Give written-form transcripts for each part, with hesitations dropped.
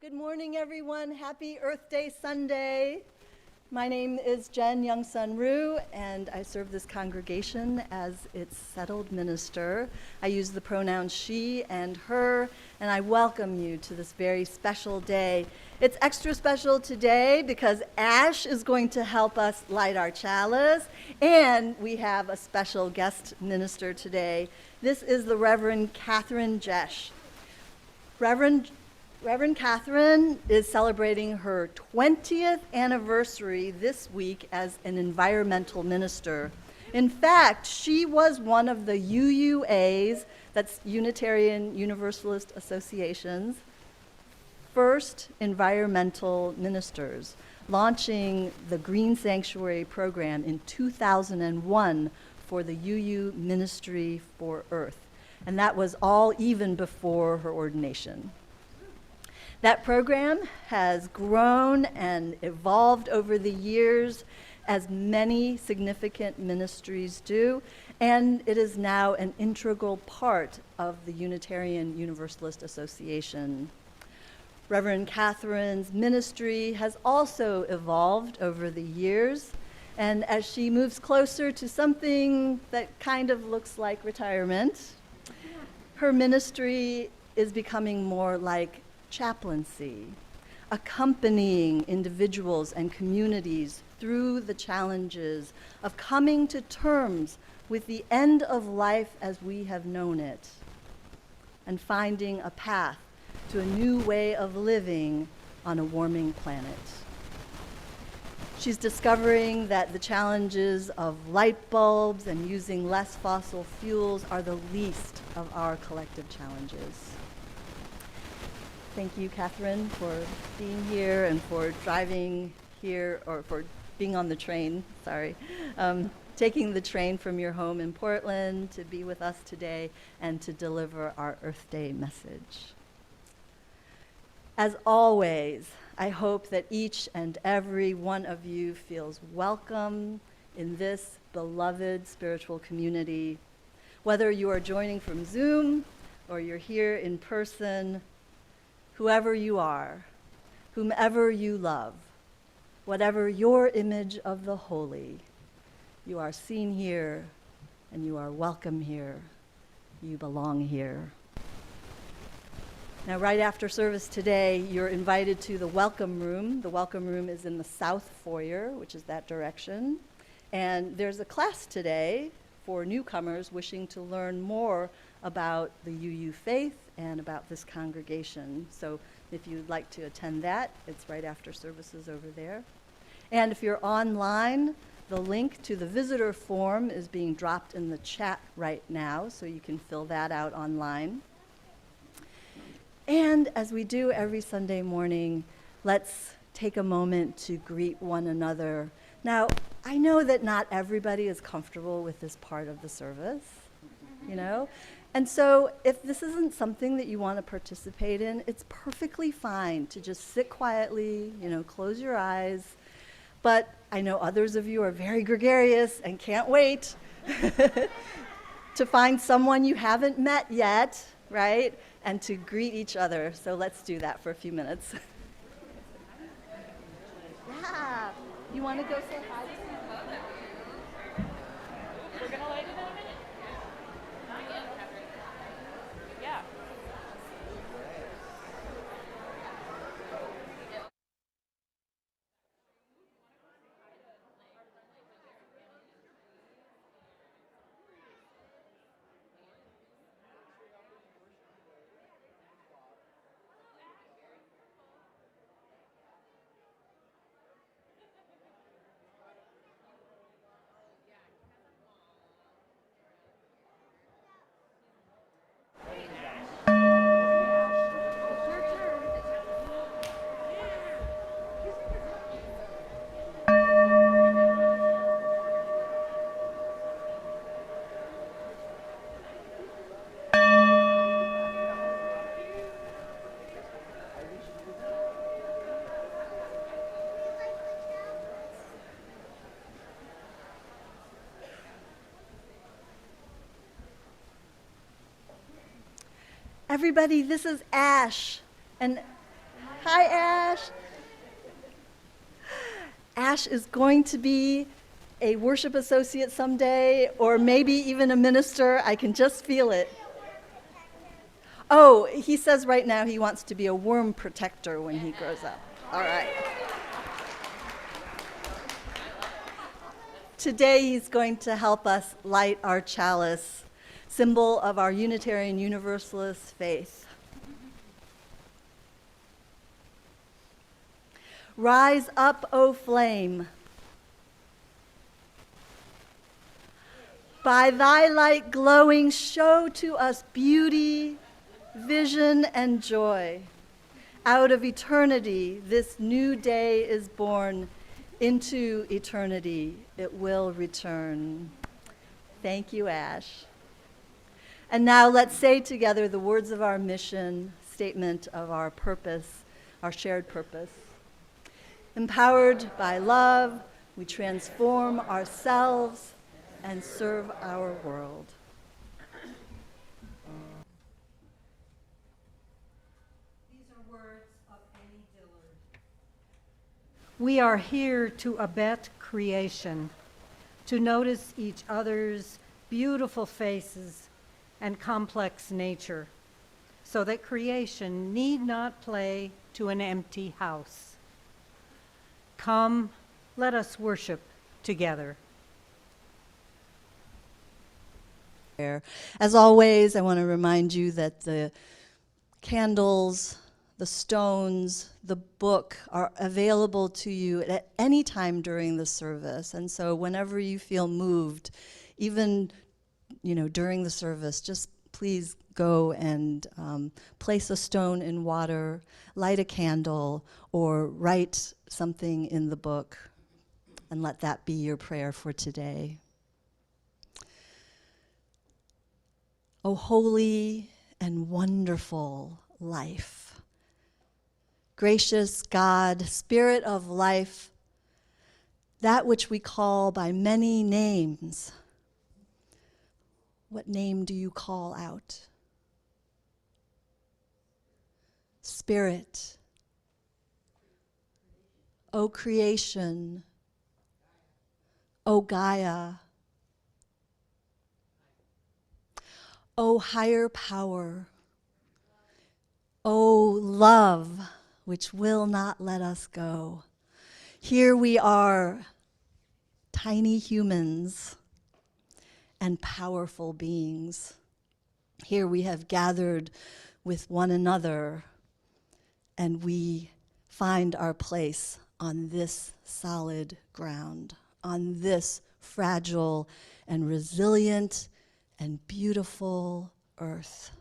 Good morning, everyone. Happy Earth Day Sunday. My name is Jen Youngsun Ryu, and I serve this congregation as its settled minister. I use the pronouns she and her, and I welcome you to this very special day. It's extra special today because Ash is going to help us light our chalice, and we have a special guest minister today. This is the Reverend Katherine Jesch. Reverend Katherine is celebrating her 20th anniversary this week as an environmental minister. In fact, she was one of the UUA's, that's Unitarian Universalist Association's, first environmental ministers, launching the Green Sanctuary program in 2001 for the UU Ministry for Earth. And that was all even before her ordination. That program has grown and evolved over the years, as many significant ministries do, and it is now an integral part of the Unitarian Universalist Association. Reverend Katherine's ministry has also evolved over the years, and as she moves closer to something that kind of looks like retirement, her ministry is becoming more like chaplaincy, accompanying individuals and communities through the challenges of coming to terms with the end of life as we have known it, and finding a path to a new way of living on a warming planet. She's discovering that the challenges of light bulbs and using less fossil fuels are the least of our collective challenges. Thank you, Katherine, for being here and for driving here, or for being on the train, taking the train from your home in Portland to be with us today and to deliver our Earth Day message. As always, I hope that each and every one of you feels welcome in this beloved spiritual community. Whether you are joining from Zoom or you're here in person, whoever you are, whomever you love, whatever your image of the holy, you are seen here and you are welcome here. You belong here. Now, right after service today, you're invited to the welcome room. The welcome room is in the south foyer, which is that direction. And there's a class today for newcomers wishing to learn more about the UU faith and about this congregation. So if you'd like to attend that, it's right after services over there. And if you're online, the link to the visitor form is being dropped in the chat right now, so you can fill that out online. And as we do every Sunday morning, let's take a moment to greet one another. Now, I know that not everybody is comfortable with this part of the service, you know? And so if this isn't something that you want to participate in, it's perfectly fine to just sit quietly, close your eyes. But I know others of you are very gregarious and can't wait to find someone you haven't met yet, right? And to greet each other. So let's do that for a few minutes. Yeah. You want to go say hi? We're going to light it in a minute? Not yet. Yeah. Everybody, this is Ash. And Hi, Ash. Ash is going to be a worship associate someday, or maybe even a minister. I can just feel it. Oh, he says right now he wants to be a worm protector when he grows up. All right. Today he's going to help us light our chalice, symbol of our Unitarian Universalist faith. Rise up, O flame. By thy light glowing, show to us beauty, vision, and joy. Out of eternity, this new day is born. Into eternity, it will return. Thank you, Ash. And now let's say together the words of our mission, statement of our purpose, our shared purpose. Empowered by love, we transform ourselves and serve our world. These are words of Annie Dillard. We are here to abet creation, to notice each other's beautiful faces and complex nature, so that creation need not play to an empty house. Come, let us worship together. As always, I want to remind you that the candles, the stones, the book are available to you at any time during the service. And so whenever you feel moved, even during the service, just please go and place a stone in water, light a candle, or write something in the book, and let that be your prayer for today. O holy and wonderful life, gracious God, Spirit of life, that which we call by many names, what name do you call out? Spirit. O creation, O Gaia, O higher power, O love, which will not let us go. Here we are, tiny humans and powerful beings. Here we have gathered with one another, and we find our place on this solid ground, on this fragile and resilient and beautiful earth.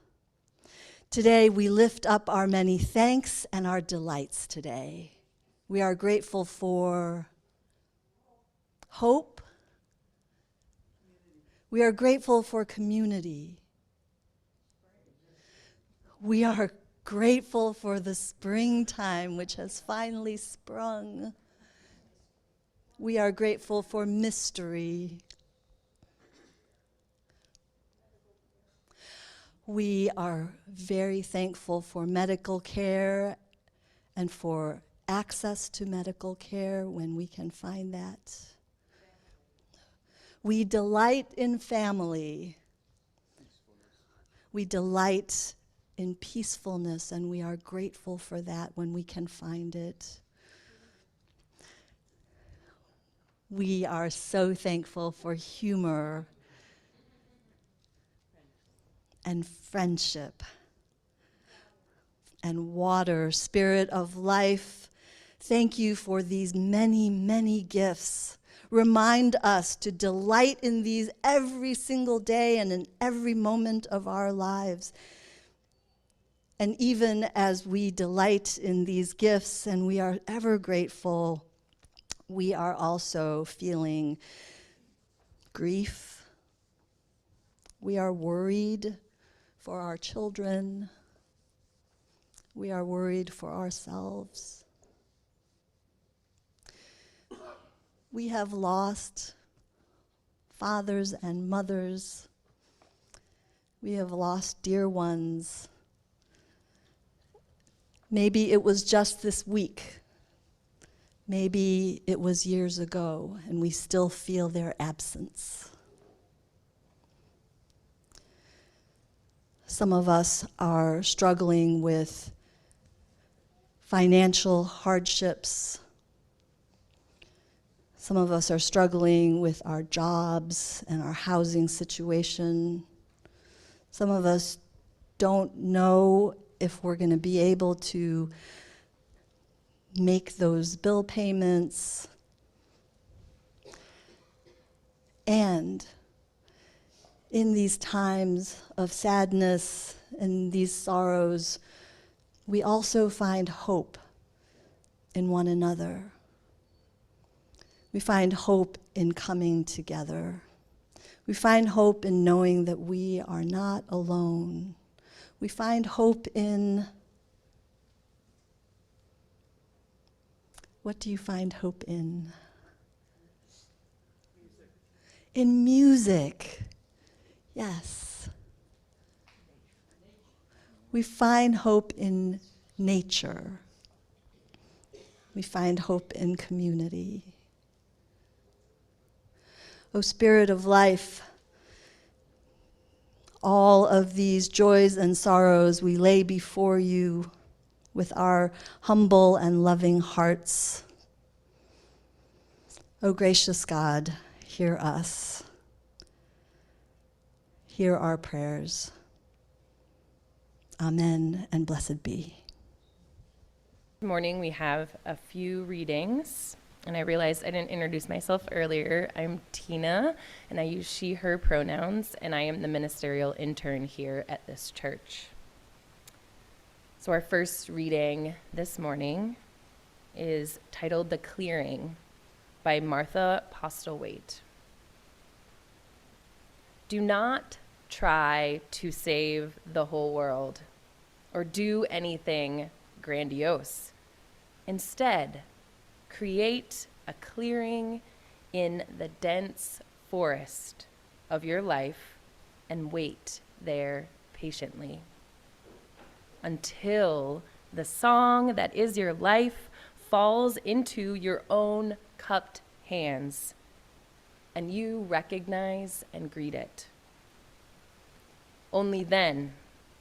Today, we lift up our many thanks and our delights today. We are grateful for hope. We are grateful for community. We are grateful for the springtime, which has finally sprung. We are grateful for mystery. We are very thankful for medical care and for access to medical care when we can find that. We delight in family. We delight in peacefulness, and we are grateful for that when we can find it. We are so thankful for humor and friendship and water, Spirit of life. Thank you for these many, many gifts. Remind us to delight in these every single day and in every moment of our lives. And even as we delight in these gifts and we are ever grateful, we are also feeling grief. We are worried for our children. We are worried for ourselves. We have lost fathers and mothers. We have lost dear ones. Maybe it was just this week. Maybe it was years ago, and we still feel their absence. Some of us are struggling with financial hardships. Some of us are struggling with our jobs and our housing situation. Some of us don't know if we're going to be able to make those bill payments. And in these times of sadness and these sorrows, we also find hope in one another. We find hope in coming together. We find hope in knowing that we are not alone. We find hope in... What do you find hope in? Music. In music. Yes. We find hope in nature. We find hope in community. O Spirit of life, all of these joys and sorrows we lay before you with our humble and loving hearts. O gracious God, hear us. Hear our prayers. Amen, and blessed be. This morning we have a few readings, and I realized I didn't introduce myself earlier. I'm Tina, and I use she, her pronouns, and I am the ministerial intern here at this church. So our first reading this morning is titled The Clearing by Martha Postlewaite. Do not try to save the whole world or do anything grandiose. Instead, create a clearing in the dense forest of your life and wait there patiently until the song that is your life falls into your own cupped hands and you recognize and greet it. Only then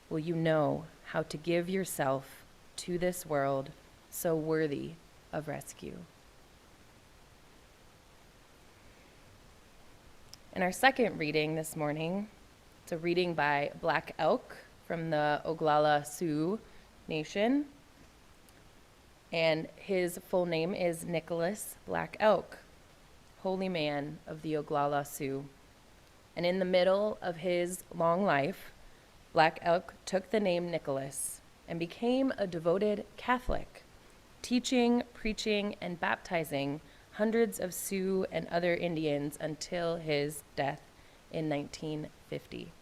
will you know how to give yourself to this world so worthy of rescue. In our second reading this morning, it's a reading by Black Elk from the Oglala Sioux Nation. And his full name is Nicholas Black Elk, holy man of the Oglala Sioux. And in the middle of his long life, Black Elk took the name Nicholas and became a devoted Catholic, teaching, preaching, and baptizing hundreds of Sioux and other Indians until his death in 1950.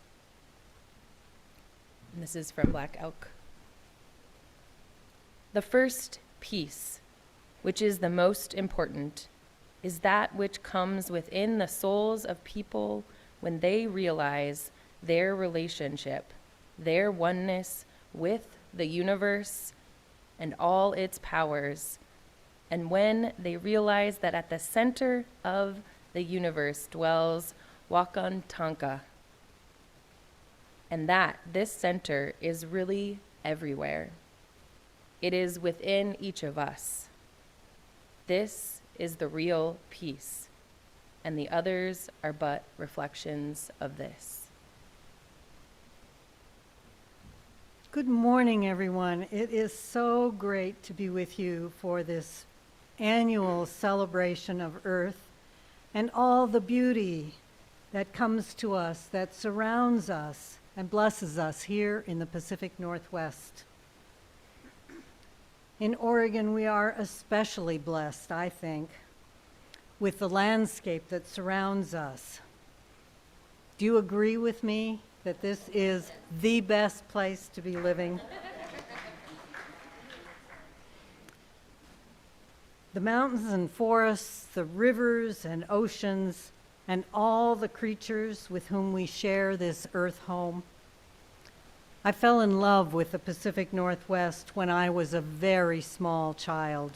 And this is from Black Elk. The first peace, which is the most important, is that which comes within the souls of people when they realize their relationship, their oneness with the universe and all its powers, and when they realize that at the center of the universe dwells Wakantanka, and that this center is really everywhere. It is within each of us. This is the real peace, and the others are but reflections of this. Good morning, everyone. It is so great to be with you for this annual celebration of Earth and all the beauty that comes to us, that surrounds us and blesses us here in the Pacific Northwest. In Oregon, we are especially blessed, I think, with the landscape that surrounds us. Do you agree with me that this is the best place to be living? The mountains and forests, the rivers and oceans, and all the creatures with whom we share this earth home. I fell in love with the Pacific Northwest when I was a very small child.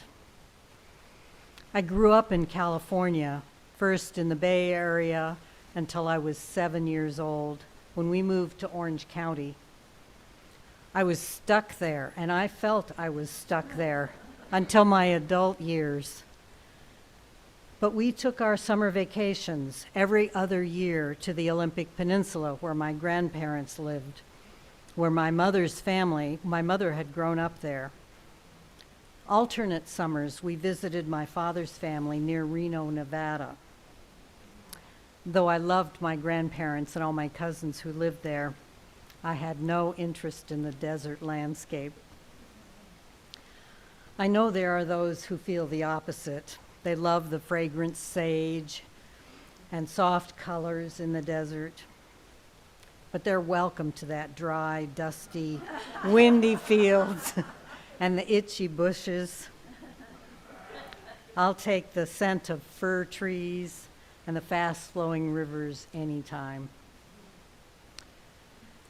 I grew up in California, first in the Bay Area until I was 7 years old when we moved to Orange County. I was stuck there, and I felt I was stuck there until my adult years. But we took our summer vacations every other year to the Olympic Peninsula where my grandparents lived, where my mother had grown up there. Alternate summers, we visited my father's family near Reno, Nevada. Though I loved my grandparents and all my cousins who lived there, I had no interest in the desert landscape. I know there are those who feel the opposite. They love the fragrant sage and soft colors in the desert. But they're welcome to that dry, dusty, windy fields and the itchy bushes. I'll take the scent of fir trees and the fast-flowing rivers anytime.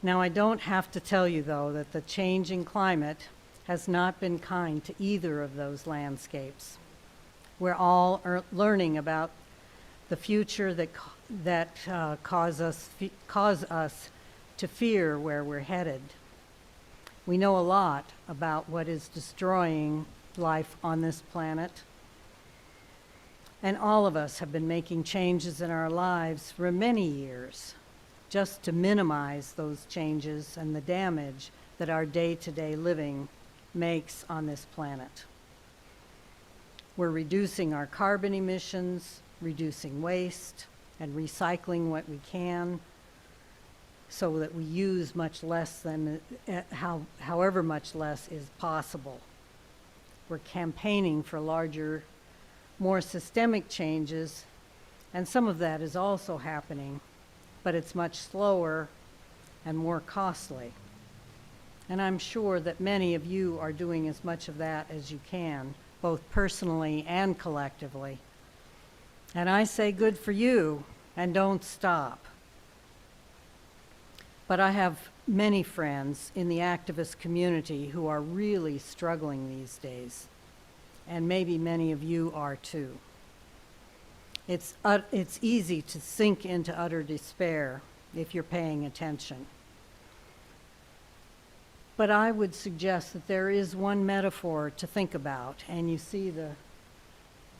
Now, I don't have to tell you, though, that the changing climate has not been kind to either of those landscapes. We're all learning about the future that cause us to fear where we're headed. We know a lot about what is destroying life on this planet. And all of us have been making changes in our lives for many years, just to minimize those changes and the damage that our day-to-day living makes on this planet. We're reducing our carbon emissions, reducing waste, and recycling what we can so that we use much less than, however much less is possible. We're campaigning for larger, more systemic changes, and some of that is also happening, but it's much slower and more costly. And I'm sure that many of you are doing as much of that as you can, both personally and collectively. And I say good for you, and don't stop. But I have many friends in the activist community who are really struggling these days, and maybe many of you are too. It's easy to sink into utter despair if you're paying attention. But I would suggest that there is one metaphor to think about, and you see the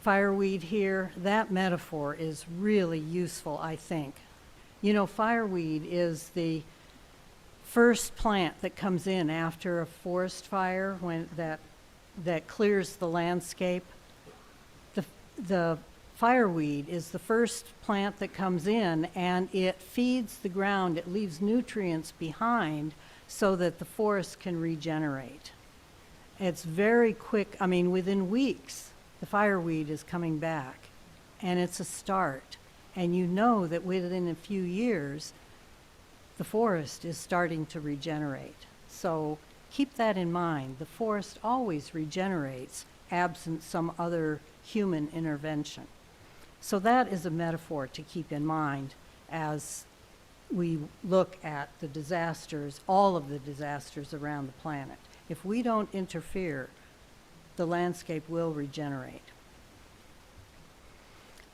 fireweed here. That metaphor is really useful, I think. You know, fireweed is the first plant that comes in after a forest fire when that clears the landscape. The fireweed is the first plant that comes in, and it feeds the ground. It leaves nutrients behind so that the forest can regenerate. It's very quick. I mean, within weeks, the fireweed is coming back, and it's a start. And you know that within a few years, the forest is starting to regenerate. So keep that in mind. The forest always regenerates absent some other human intervention. So that is a metaphor to keep in mind as we look at the disasters, all of the disasters around the planet. If we don't interfere, the landscape will regenerate.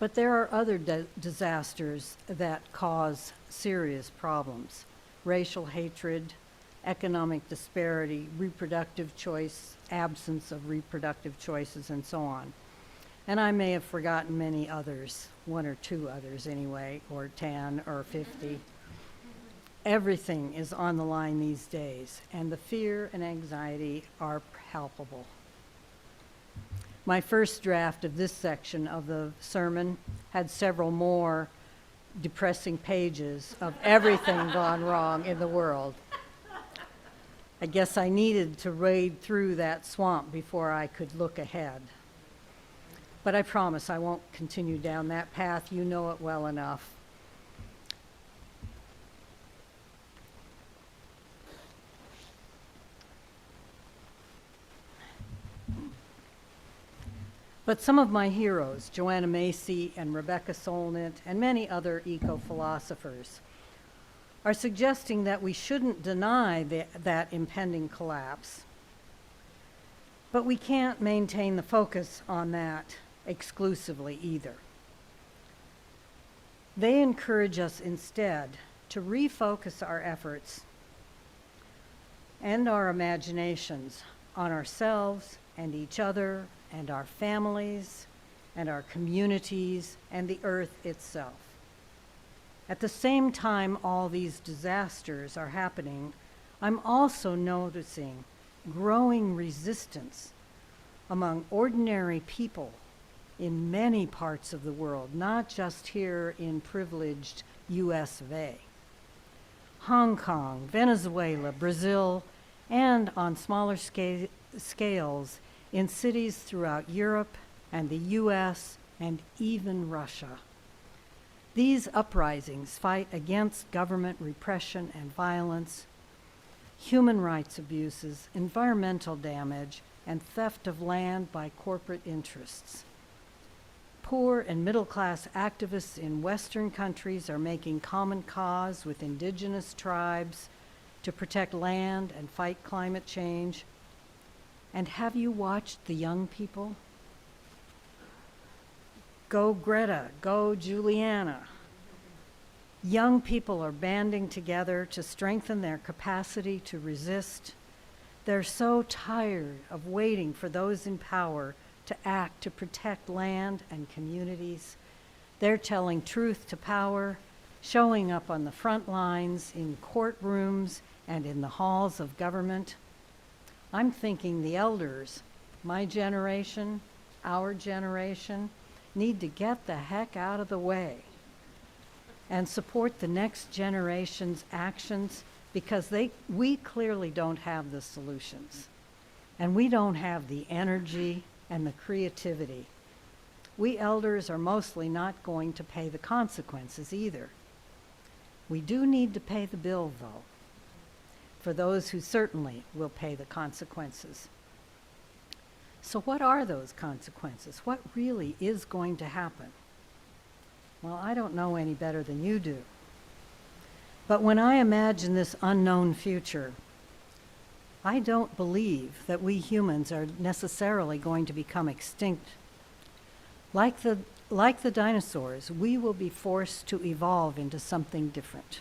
But there are other disasters that cause serious problems: racial hatred, economic disparity, reproductive choice, absence of reproductive choices, and so on. And I may have forgotten many others, one or two others anyway, or 10 or 50. Everything is on the line these days, and the fear and anxiety are palpable. My first draft of this section of the sermon had several more depressing pages of everything gone wrong in the world. I guess I needed to wade through that swamp before I could look ahead. But I promise I won't continue down that path. You know it well enough. But some of my heroes, Joanna Macy and Rebecca Solnit, and many other eco-philosophers, are suggesting that we shouldn't deny that impending collapse. But we can't maintain the focus on that exclusively either. They encourage us instead to refocus our efforts and our imaginations on ourselves and each other and our families and our communities and the earth itself. At the same time all these disasters are happening, I'm also noticing growing resistance among ordinary people in many parts of the world, not just here in privileged US of A. Hong Kong, Venezuela, Brazil, and on smaller scales in cities throughout Europe and the US and even Russia. These uprisings fight against government repression and violence, human rights abuses, environmental damage, and theft of land by corporate interests. Poor and middle-class activists in Western countries are making common cause with indigenous tribes to protect land and fight climate change. And have you watched the young people? Go Greta, go Juliana. Young people are banding together to strengthen their capacity to resist. They're so tired of waiting for those in power to act to protect land and communities. They're telling truth to power, showing up on the front lines, in courtrooms, and in the halls of government. I'm thinking the elders, my generation, our generation, need to get the heck out of the way and support the next generation's actions, because we clearly don't have the solutions, and we don't have the energy and the creativity. We elders are mostly not going to pay the consequences either. We do need to pay the bill, though, for those who certainly will pay the consequences. So what are those consequences? What really is going to happen? Well, I don't know any better than you do. But when I imagine this unknown future, I don't believe that we humans are necessarily going to become extinct. Like the dinosaurs, we will be forced to evolve into something different.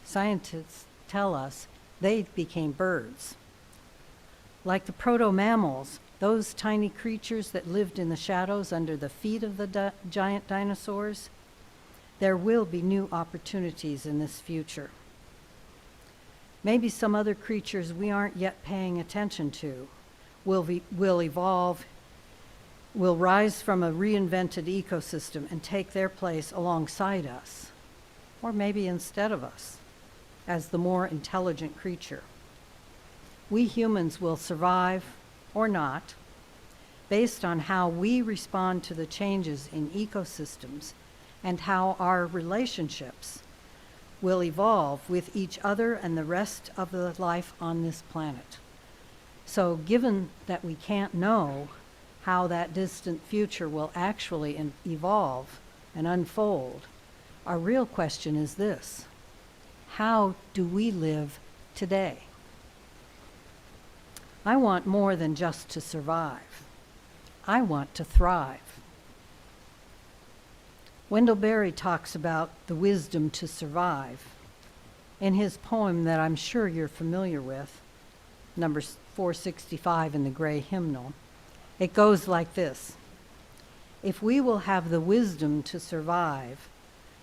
Scientists tell us they became birds. Like the proto-mammals, those tiny creatures that lived in the shadows under the feet of the giant dinosaurs, there will be new opportunities in this future. Maybe some other creatures we aren't yet paying attention to will evolve, will rise from a reinvented ecosystem and take their place alongside us, or maybe instead of us, as the more intelligent creature. We humans will survive or not, based on how we respond to the changes in ecosystems and how our relationships will evolve with each other and the rest of the life on this planet. So given that we can't know how that distant future will actually evolve and unfold, our real question is this: how do we live today? I want more than just to survive. I want to thrive. Wendell Berry talks about the wisdom to survive in his poem that I'm sure you're familiar with, number 465 in the Gray Hymnal. It goes like this: if we will have the wisdom to survive,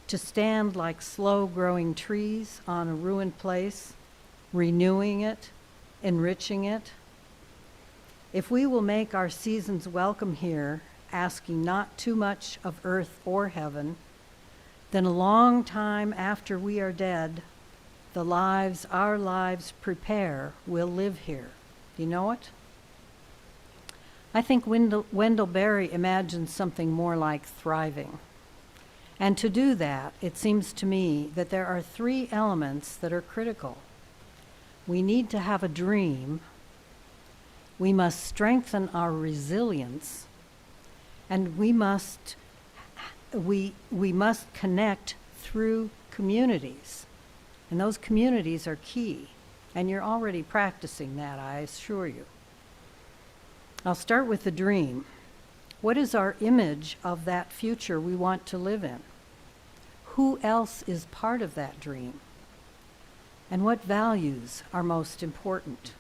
to stand like slow-growing trees on a ruined place, renewing it, enriching it, if we will make our seasons welcome here, asking not too much of earth or heaven, then a long time after we are dead, the lives our lives prepare will live here. Do you know it? I think Wendell Berry imagines something more like thriving. And to do that, it seems to me that there are three elements that are critical. We need to have a dream, we must strengthen our resilience, and we must connect through communities. And those communities are key. And you're already practicing that, I assure you. I'll start with the dream. What is our image of that future we want to live in? Who else is part of that dream? And what values are most important?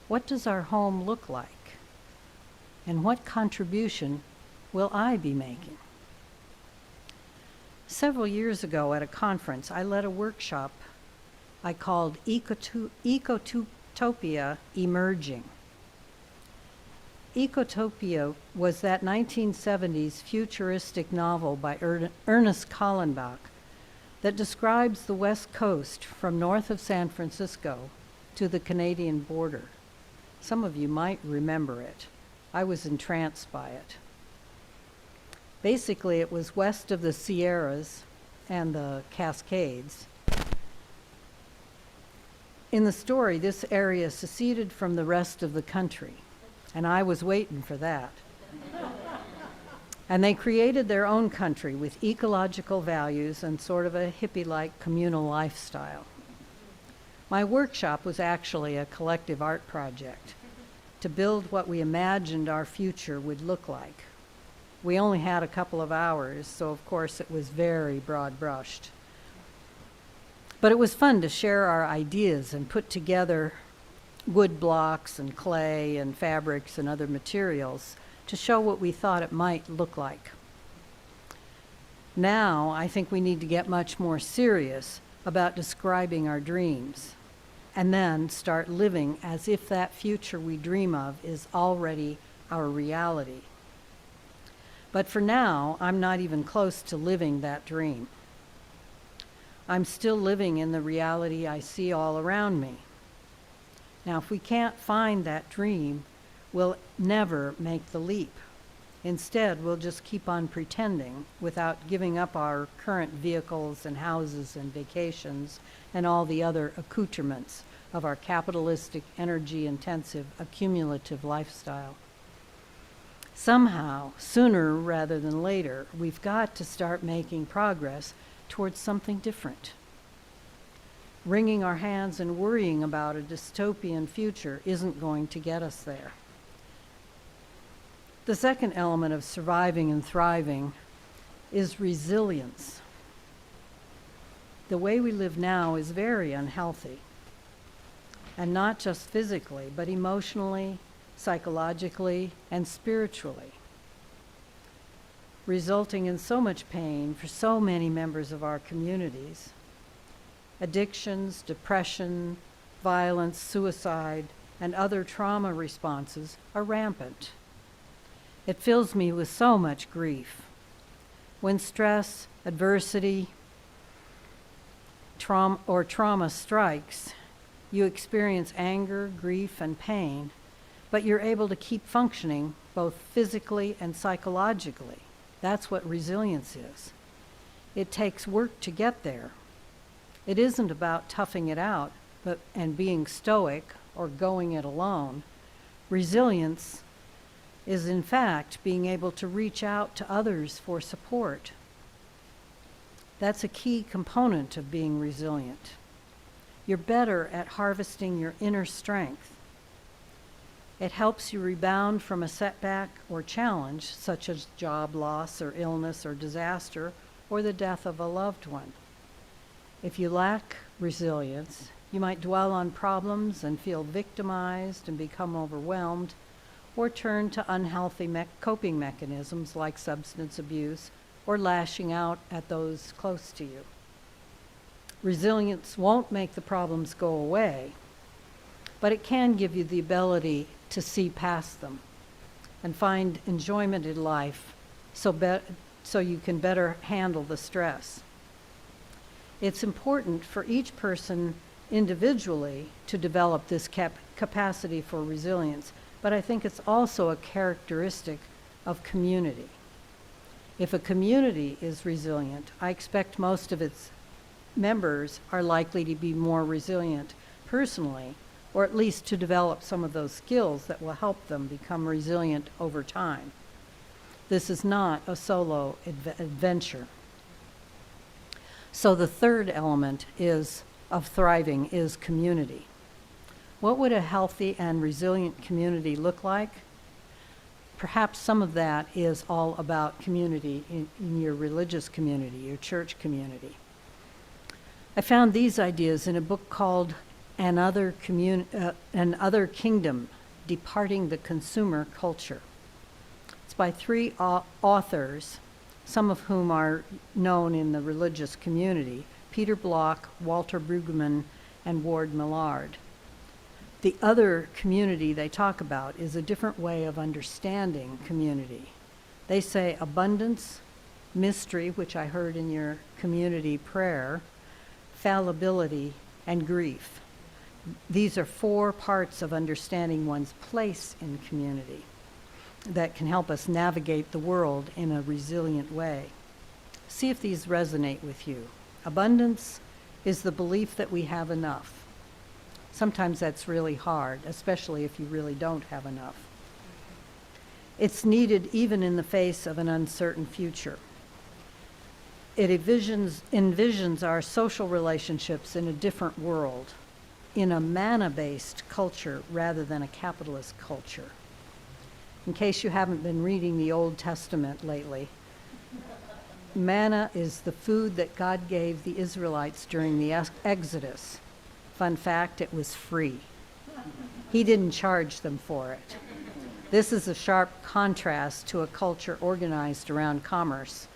What does our home look like? And what contribution will I be making? Several years ago at a conference, I led a workshop I called Ecotopia Emerging. Ecotopia was that 1970s futuristic novel by Ernest Kallenbach that describes the West Coast from north of San Francisco to the Canadian border. Some of you might remember it. I was entranced by it. Basically, it was west of the Sierras and the Cascades. In the story, this area seceded from the rest of the country, and I was waiting for that. And they created their own country with ecological values and sort of a hippie-like communal lifestyle. My workshop was actually a collective art project to build what we imagined our future would look like. We only had a couple of hours, so of course it was very broad-brushed. But it was fun to share our ideas and put together wood blocks and clay and fabrics and other materials to show what we thought it might look like. Now, I think we need to get much more serious about describing our dreams and then start living as if that future we dream of is already our reality. But for now, I'm not even close to living that dream. I'm still living in the reality I see all around me. Now, if we can't find that dream, we'll never make the leap. Instead, we'll just keep on pretending without giving up our current vehicles and houses and vacations and all the other accoutrements of our capitalistic, energy-intensive, accumulative lifestyle. Somehow, sooner rather than later, we've got to start making progress towards something different. Wringing our hands and worrying about a dystopian future isn't going to get us there. The second element of surviving and thriving is resilience. The way we live now is very unhealthy, and not just physically, but emotionally, psychologically, and spiritually, resulting in so much pain for so many members of our communities. Addictions, depression, violence, suicide, and other trauma responses are rampant. It fills me with so much grief. When stress, adversity, trauma strikes, you experience anger, grief, and pain, but you're able to keep functioning both physically and psychologically. That's what resilience is. It takes work to get there. It isn't about toughing it out and being stoic or going it alone. Resilience is, in fact, being able to reach out to others for support. That's a key component of being resilient. You're better at harvesting your inner strength. It helps you rebound from a setback or challenge, such as job loss or illness or disaster or the death of a loved one. If you lack resilience, you might dwell on problems and feel victimized and become overwhelmed, or turn to unhealthy coping mechanisms like substance abuse or lashing out at those close to you. Resilience won't make the problems go away, but it can give you the ability to see past them and find enjoyment in life so you can better handle the stress. It's important for each person individually to develop this capacity for resilience, but I think it's also a characteristic of community. If a community is resilient, I expect most of its members are likely to be more resilient personally, or at least to develop some of those skills that will help them become resilient over time. This is not a solo adventure. So the third element is of thriving is community. What would a healthy and resilient community look like? Perhaps some of that is all about community in your religious community, your church community. I found these ideas in a book called Another Kingdom, Departing the Consumer Culture. It's by 3 authors, some of whom are known in the religious community: Peter Block, Walter Brueggemann, and Ward Millard. The other community they talk about is a different way of understanding community. They say abundance, mystery, which I heard in your community prayer, fallibility, and grief. These are 4 parts of understanding one's place in community that can help us navigate the world in a resilient way. See if these resonate with you. Abundance is the belief that we have enough. Sometimes that's really hard, especially if you really don't have enough. It's needed even in the face of an uncertain future. It envisions our social relationships in a different world, in a manna-based culture rather than a capitalist culture. In case you haven't been reading the Old Testament lately, manna is the food that God gave the Israelites during the Exodus. Fun fact, it was free. He didn't charge them for it. This is a sharp contrast to a culture organized around commerce,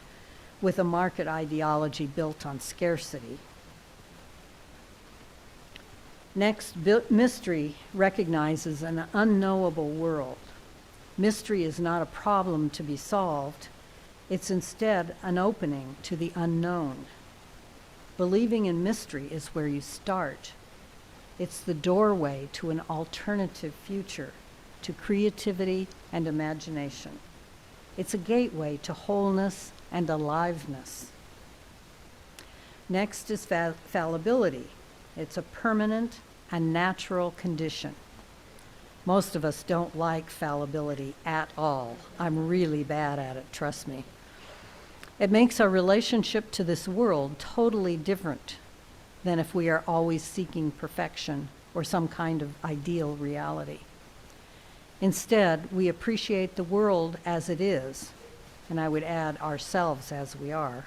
with a market ideology built on scarcity. Next, mystery recognizes an unknowable world. Mystery is not a problem to be solved. It's instead an opening to the unknown. Believing in mystery is where you start. It's the doorway to an alternative future, to creativity and imagination. It's a gateway to wholeness and aliveness. Next is fallibility. It's a permanent and natural condition. Most of us don't like fallibility at all. I'm really bad at it, trust me. It makes our relationship to this world totally different than if we are always seeking perfection or some kind of ideal reality. Instead, we appreciate the world as it is, and I would add ourselves as we are.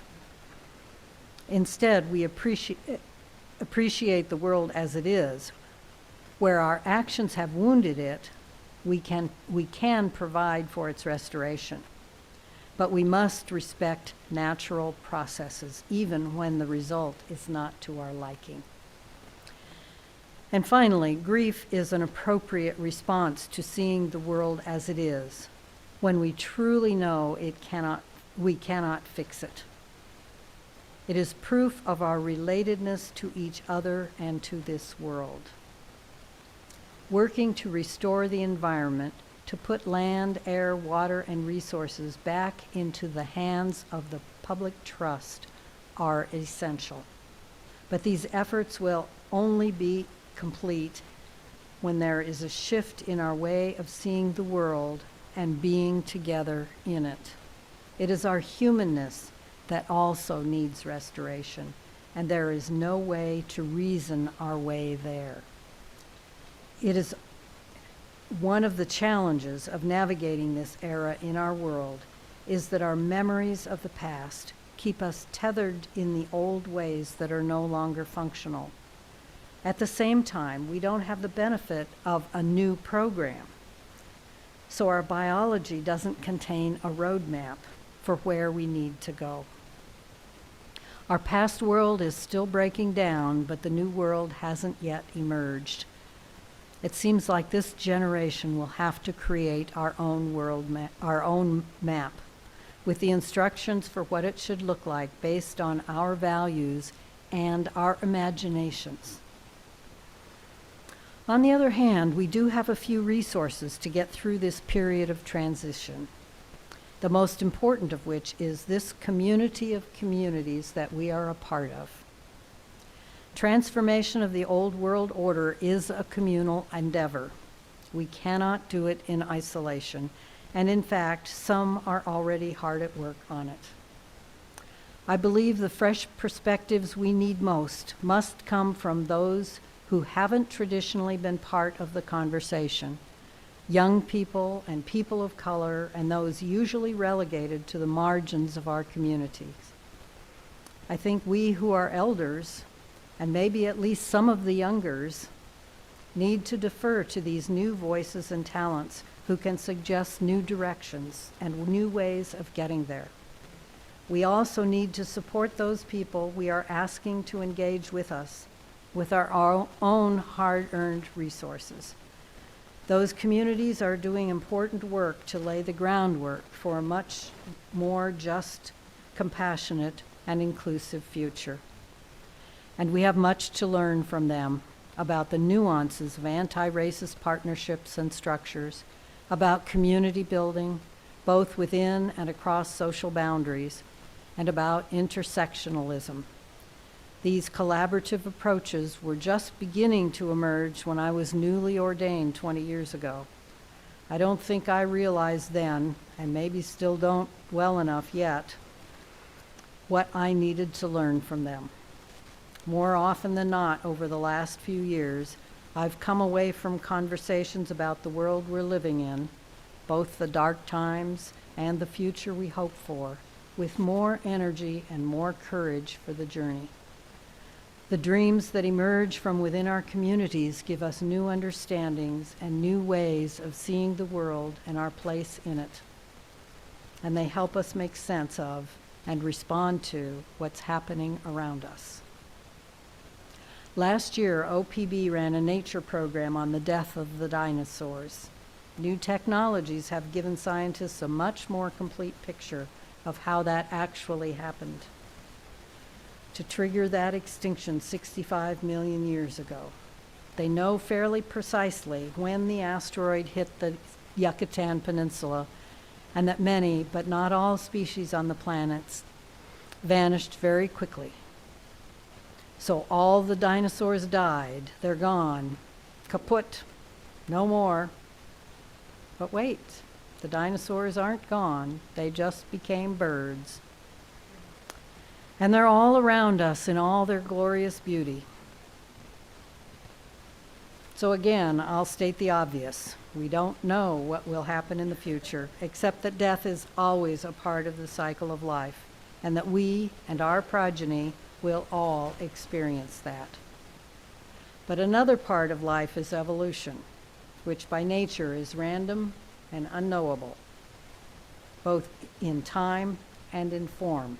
Instead, we appreciate the world as it is. Where our actions have wounded it, we can provide for its restoration. But we must respect natural processes, even when the result is not to our liking. And finally, grief is an appropriate response to seeing the world as it is, when we truly know we cannot fix it. It is proof of our relatedness to each other and to this world. Working to restore the environment, to put land, air, water, and resources back into the hands of the public trust are essential. But these efforts will only be complete when there is a shift in our way of seeing the world and being together in it. It is our humanness that also needs restoration, and there is no way to reason our way there. It is one of the challenges of navigating this era in our world is that our memories of the past keep us tethered in the old ways that are no longer functional. At the same time, we don't have the benefit of a new program. So our biology doesn't contain a roadmap for where we need to go. Our past world is still breaking down, but the new world hasn't yet emerged. It seems like this generation will have to create our own our own map, with the instructions for what it should look like based on our values and our imaginations. On the other hand, we do have a few resources to get through this period of transition, the most important of which is this community of communities that we are a part of. Transformation of the old world order is a communal endeavor. We cannot do it in isolation, and in fact, some are already hard at work on it. I believe the fresh perspectives we need most must come from those who haven't traditionally been part of the conversation. Young people and people of color and those usually relegated to the margins of our communities. I think we who are elders, and maybe at least some of the youngers, need to defer to these new voices and talents who can suggest new directions and new ways of getting there. We also need to support those people we are asking to engage with us with our own hard-earned resources. Those communities are doing important work to lay the groundwork for a much more just, compassionate, and inclusive future. And we have much to learn from them about the nuances of anti-racist partnerships and structures, about community building, both within and across social boundaries, and about intersectionalism. These collaborative approaches were just beginning to emerge when I was newly ordained 20 years ago. I don't think I realized then, and maybe still don't well enough yet, what I needed to learn from them. More often than not, over the last few years, I've come away from conversations about the world we're living in, both the dark times and the future we hope for, with more energy and more courage for the journey. The dreams that emerge from within our communities give us new understandings and new ways of seeing the world and our place in it. And they help us make sense of and respond to what's happening around us. Last year, OPB ran a nature program on the death of the dinosaurs. New technologies have given scientists a much more complete picture of how that actually happened. To trigger that extinction 65 million years ago. They know fairly precisely when the asteroid hit the Yucatan Peninsula, and that many, but not all species on the planet vanished very quickly. So all the dinosaurs died, they're gone, kaput, no more. But wait, the dinosaurs aren't gone, they just became birds. And they're all around us in all their glorious beauty. So again, I'll state the obvious. We don't know what will happen in the future, except that death is always a part of the cycle of life, and that we and our progeny will all experience that. But another part of life is evolution, which by nature is random and unknowable, both in time and in form.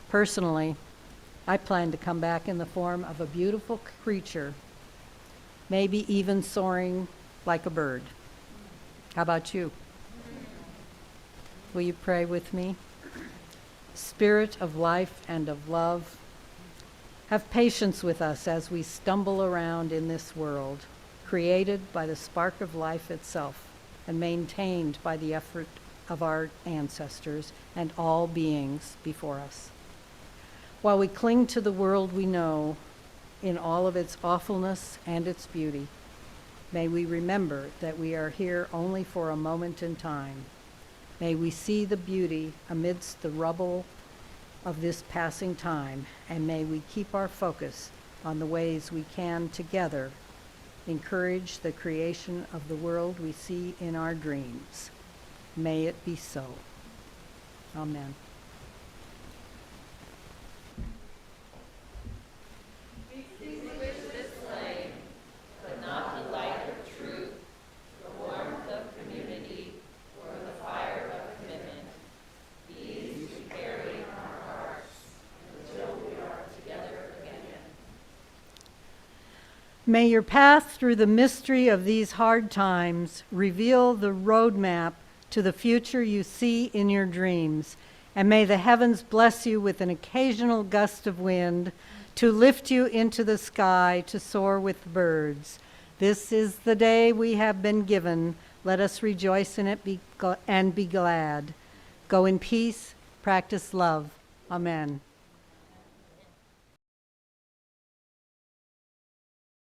Personally, I plan to come back in the form of a beautiful creature, maybe even soaring like a bird. How about you? Will you pray with me? Spirit of life and of love, have patience with us as we stumble around in this world, created by the spark of life itself and maintained by the effort of our ancestors and all beings before us. While we cling to the world we know in all of its awfulness and its beauty, may we remember that we are here only for a moment in time. May we see the beauty amidst the rubble of this passing time, and may we keep our focus on the ways we can together encourage the creation of the world we see in our dreams. May it be so. Amen. May your path through the mystery of these hard times reveal the roadmap to the future you see in your dreams, and may the heavens bless you with an occasional gust of wind to lift you into the sky to soar with birds. This is the day we have been given. Let us rejoice in it and be glad. Go in peace, practice love. Amen.